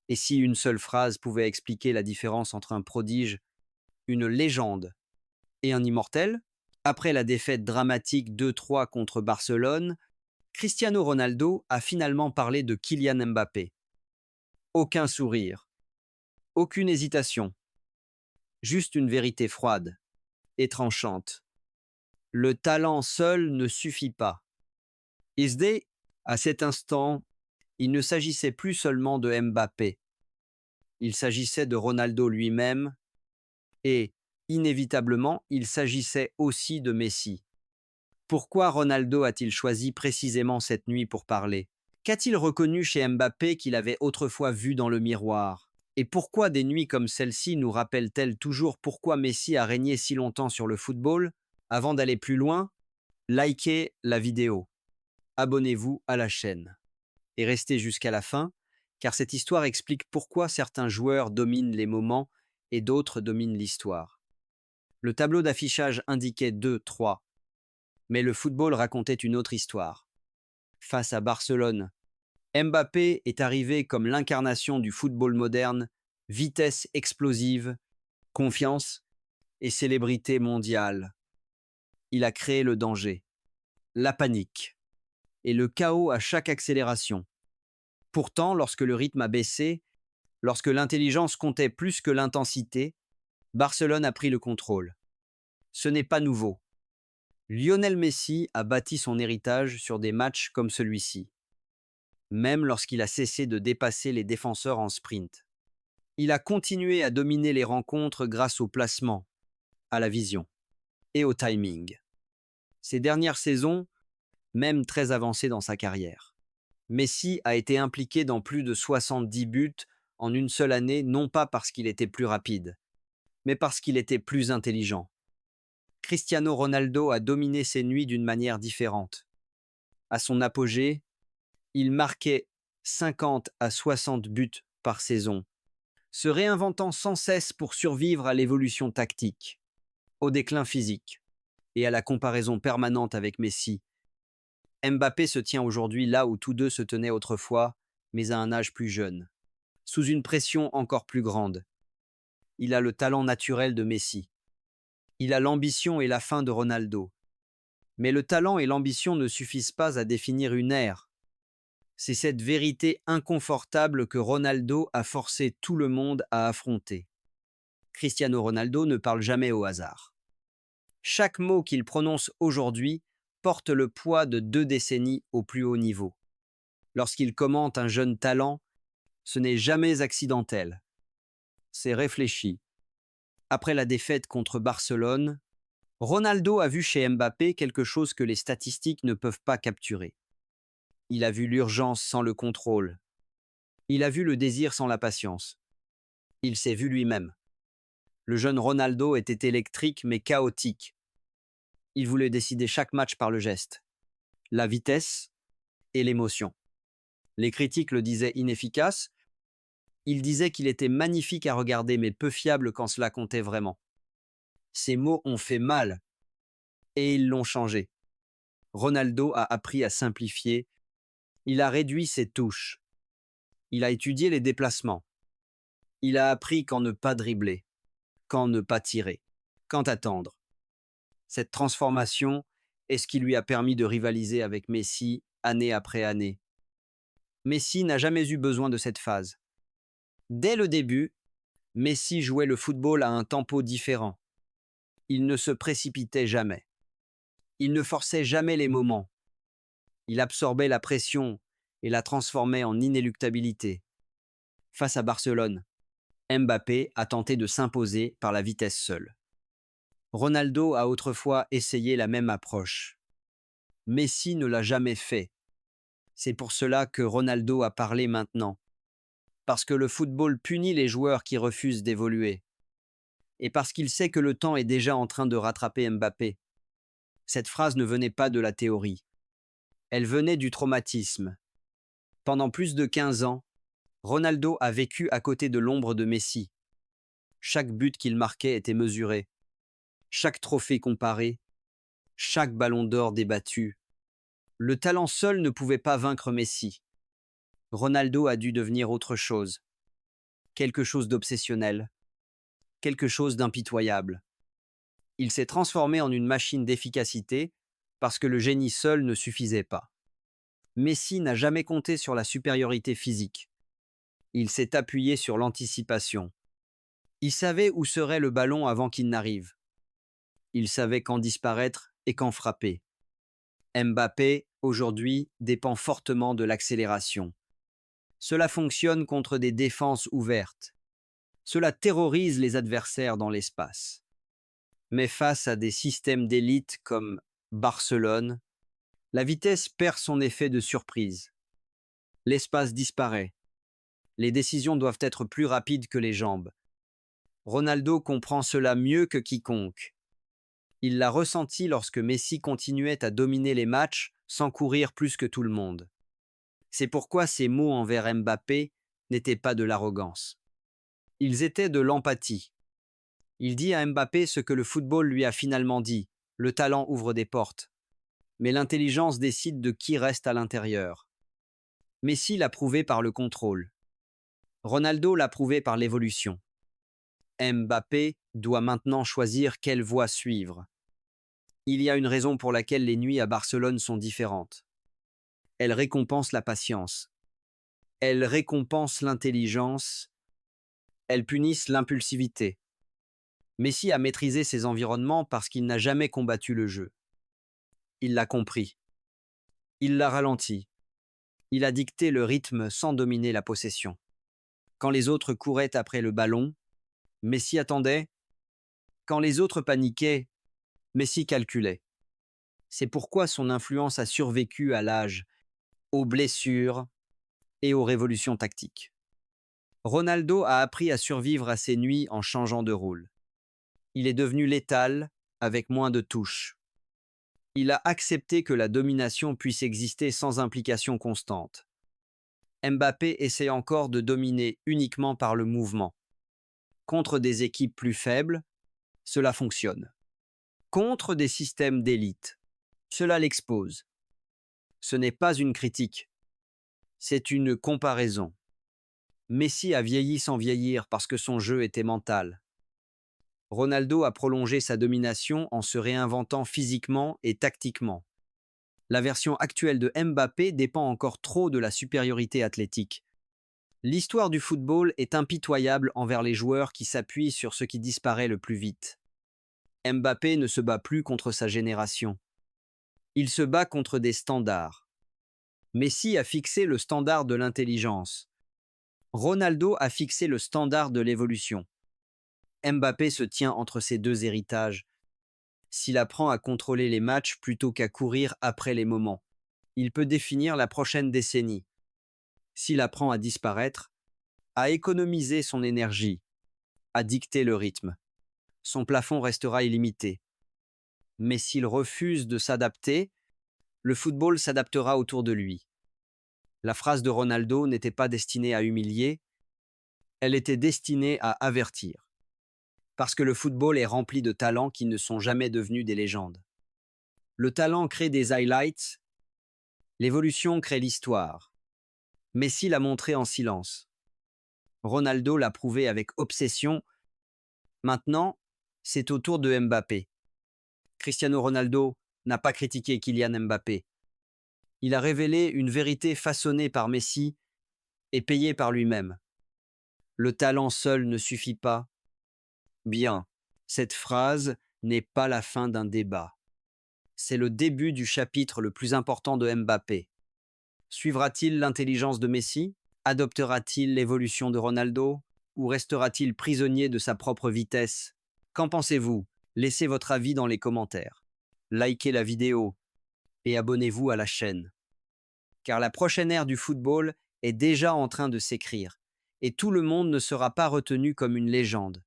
Et si une seule phrase pouvait expliquer la différence entre un prodige, une légende et un immortel? Après la défaite dramatique 2-3 contre Barcelone, Cristiano Ronaldo a finalement parlé de Kylian Mbappé. Aucun sourire, aucune hésitation, juste une vérité froide et tranchante. Le talent seul ne suffit pas. Isdé, à cet instant, il ne s'agissait plus seulement de Mbappé, il s'agissait de Ronaldo lui-même et, inévitablement, il s'agissait aussi de Messi. Pourquoi Ronaldo a-t-il choisi précisément cette nuit pour parler? Qu'a-t-il reconnu chez Mbappé qu'il avait autrefois vu dans le miroir? Et pourquoi des nuits comme celle-ci nous rappellent-elles toujours pourquoi Messi a régné si longtemps sur le football? Avant d'aller plus loin, likez la vidéo, abonnez-vous à la chaîne et restez jusqu'à la fin, car cette histoire explique pourquoi certains joueurs dominent les moments et d'autres dominent l'histoire. Le tableau d'affichage indiquait 2-3, mais le football racontait une autre histoire. Face à Barcelone, Mbappé est arrivé comme l'incarnation du football moderne, vitesse explosive, confiance et célébrité mondiale. Il a créé le danger, la panique et le chaos à chaque accélération. Pourtant, lorsque le rythme a baissé, lorsque l'intelligence comptait plus que l'intensité, Barcelone a pris le contrôle. Ce n'est pas nouveau. Lionel Messi a bâti son héritage sur des matchs comme celui-ci, même lorsqu'il a cessé de dépasser les défenseurs en sprint. Il a continué à dominer les rencontres grâce au placement, à la vision et au timing. Ces dernières saisons, même très avancées dans sa carrière, Messi a été impliqué dans plus de 70 buts en une seule année, non pas parce qu'il était plus rapide, mais parce qu'il était plus intelligent. Cristiano Ronaldo a dominé ses nuits d'une manière différente. À son apogée, il marquait 50 à 60 buts par saison, se réinventant sans cesse pour survivre à l'évolution tactique, au déclin physique et à la comparaison permanente avec Messi. Mbappé se tient aujourd'hui là où tous deux se tenaient autrefois, mais à un âge plus jeune, sous une pression encore plus grande. Il a le talent naturel de Messi. Il a l'ambition et la faim de Ronaldo. Mais le talent et l'ambition ne suffisent pas à définir une ère. C'est cette vérité inconfortable que Ronaldo a forcé tout le monde à affronter. Cristiano Ronaldo ne parle jamais au hasard. Chaque mot qu'il prononce aujourd'hui porte le poids de 2 décennies au plus haut niveau. Lorsqu'il commente un jeune talent, ce n'est jamais accidentel. C'est réfléchi. Après la défaite contre Barcelone, Ronaldo a vu chez Mbappé quelque chose que les statistiques ne peuvent pas capturer. Il a vu l'urgence sans le contrôle. Il a vu le désir sans la patience. Il s'est vu lui-même. Le jeune Ronaldo était électrique mais chaotique. Il voulait décider chaque match par le geste, la vitesse et l'émotion. Les critiques le disaient inefficace. Ils disaient qu'il était magnifique à regarder mais peu fiable quand cela comptait vraiment. Ces mots ont fait mal et ils l'ont changé. Ronaldo a appris à simplifier. Il a réduit ses touches. Il a étudié les déplacements. Il a appris quand ne pas dribbler, quand ne pas tirer, quand attendre. Cette transformation est ce qui lui a permis de rivaliser avec Messi année après année. Messi n'a jamais eu besoin de cette phase. Dès le début, Messi jouait le football à un tempo différent. Il ne se précipitait jamais. Il ne forçait jamais les moments. Il absorbait la pression et la transformait en inéluctabilité. Face à Barcelone, Mbappé a tenté de s'imposer par la vitesse seule. Ronaldo a autrefois essayé la même approche. Messi ne l'a jamais fait. C'est pour cela que Ronaldo a parlé maintenant. Parce que le football punit les joueurs qui refusent d'évoluer. Et parce qu'il sait que le temps est déjà en train de rattraper Mbappé. Cette phrase ne venait pas de la théorie. Elle venait du traumatisme. Pendant plus de 15 ans, Ronaldo a vécu à côté de l'ombre de Messi. Chaque but qu'il marquait était mesuré. Chaque trophée comparé. Chaque ballon d'or débattu. Le talent seul ne pouvait pas vaincre Messi. Ronaldo a dû devenir autre chose. quelque chose d'obsessionnel, quelque chose d'impitoyable. Il s'est transformé en une machine d'efficacité parce que le génie seul ne suffisait pas. Messi n'a jamais compté sur la supériorité physique. Il s'est appuyé sur l'anticipation. Il savait où serait le ballon avant qu'il n'arrive. Il savait quand disparaître et quand frapper. Mbappé, aujourd'hui, dépend fortement de l'accélération. Cela fonctionne contre des défenses ouvertes. Cela terrorise les adversaires dans l'espace. Mais face à des systèmes d'élite comme Barcelone, la vitesse perd son effet de surprise. L'espace disparaît. Les décisions doivent être plus rapides que les jambes. Ronaldo comprend cela mieux que quiconque. Il l'a ressenti lorsque Messi continuait à dominer les matchs sans courir plus que tout le monde. C'est pourquoi ses mots envers Mbappé n'étaient pas de l'arrogance. Ils étaient de l'empathie. Il dit à Mbappé ce que le football lui a finalement dit: le talent ouvre des portes, mais l'intelligence décide de qui reste à l'intérieur. Messi l'a prouvé par le contrôle. Ronaldo l'a prouvé par l'évolution. Mbappé doit maintenant choisir quelle voie suivre. Il y a une raison pour laquelle les nuits à Barcelone sont différentes. Elles récompensent la patience. Elles récompensent l'intelligence. Elles punissent l'impulsivité. Messi a maîtrisé ses environnements parce qu'il n'a jamais combattu le jeu. Il l'a compris. Il l'a ralenti. Il a dicté le rythme sans dominer la possession. Quand les autres couraient après le ballon, Messi attendait. Quand les autres paniquaient, Messi calculait. C'est pourquoi son influence a survécu à l'âge, aux blessures et aux révolutions tactiques. Ronaldo a appris à survivre à ses nuits en changeant de rôle. Il est devenu létal avec moins de touches. Il a accepté que la domination puisse exister sans implication constante. Mbappé essaie encore de dominer uniquement par le mouvement. Contre des équipes plus faibles, cela fonctionne. Contre des systèmes d'élite, cela l'expose. Ce n'est pas une critique, c'est une comparaison. Messi a vieilli sans vieillir parce que son jeu était mental. Ronaldo a prolongé sa domination en se réinventant physiquement et tactiquement. La version actuelle de Mbappé dépend encore trop de la supériorité athlétique. L'histoire du football est impitoyable envers les joueurs qui s'appuient sur ce qui disparaît le plus vite. Mbappé ne se bat plus contre sa génération. Il se bat contre des standards. Messi a fixé le standard de l'intelligence. Ronaldo a fixé le standard de l'évolution. Mbappé se tient entre ces deux héritages. S'il apprend à contrôler les matchs plutôt qu'à courir après les moments, il peut définir la prochaine décennie. S'il apprend à disparaître, à économiser son énergie, à dicter le rythme, son plafond restera illimité. Mais s'il refuse de s'adapter, le football s'adaptera autour de lui. La phrase de Ronaldo n'était pas destinée à humilier, elle était destinée à avertir. Parce que le football est rempli de talents qui ne sont jamais devenus des légendes. Le talent crée des highlights, l'évolution crée l'histoire. Messi l'a montré en silence. Ronaldo l'a prouvé avec obsession. Maintenant, c'est au tour de Mbappé. Cristiano Ronaldo n'a pas critiqué Kylian Mbappé. Il a révélé une vérité façonnée par Messi et payée par lui-même. Le talent seul ne suffit pas. Bien, cette phrase n'est pas la fin d'un débat. C'est le début du chapitre le plus important de Mbappé. Suivra-t-il l'intelligence de Messi? Adoptera-t-il l'évolution de Ronaldo? Ou restera-t-il prisonnier de sa propre vitesse? Qu'en pensez-vous? Laissez votre avis dans les commentaires. Likez la vidéo et abonnez-vous à la chaîne. Car la prochaine ère du football est déjà en train de s'écrire et tout le monde ne sera pas retenu comme une légende.